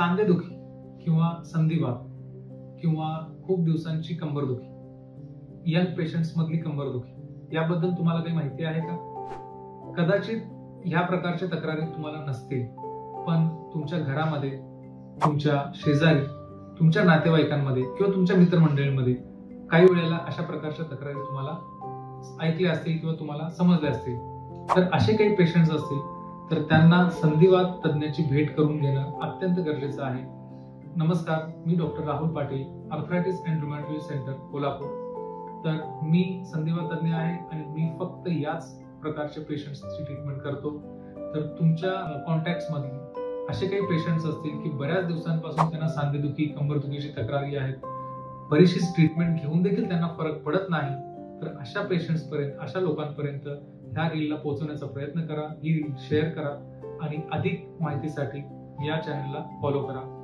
सांधेदुखी किंवा संधिवात किंवा खूप दिवसांची कंबरदुखी, यंग पेशंट्स मधली कंबरदुखी याबद्दल तुम्हाला काही माहिती आहे का? कदाचित ह्या प्रकारच्या तक्रारी तुम्हाला नसतील, पण तुमच्या घरामध्ये, तुमच्या शेजारी, तुमच्या नातेवाईकांमध्ये किंवा तुमच्या मित्रमंडळींमध्ये काही वेळेला अशा प्रकारच्या तक्रारी तुम्हाला ऐकल्या असतील किंवा तुम्हाला समजल्या असतील. तर असे काही पेशंट्स असतील तर त्यांना संधिवात तज्ञाची भेट करून घेणं अत्यंत गरजेचं आहे. नमस्कार, मी doctor Rahul Patil, arthritis and rheumatology centre, Kolhapur. तर मी संधिवात तज्ञ आहे आणि मी फक्त याच प्रकारच्या पेशंट्सची ट्रीटमेंट करतो. तर तुमच्या कॉन्टॅक्ट्स मध्ये असे काही पेशंट्स असतील की बऱ्याच दिवसांपासून त्यांना सांधेदुखी, कंबरदुखीची तक्रारी आहेत, बरीचशी ट्रीटमेंट घेऊन देखील त्यांना फरक पडत नाही, तर अशा पेशंट्स पर्यंत, अशा लोकांपर्यंत ह्या रीलला पोहोचवण्याचा प्रयत्न करा, ही रील शेअर करा आणि अधिक माहितीसाठी या चॅनलला फॉलो करा.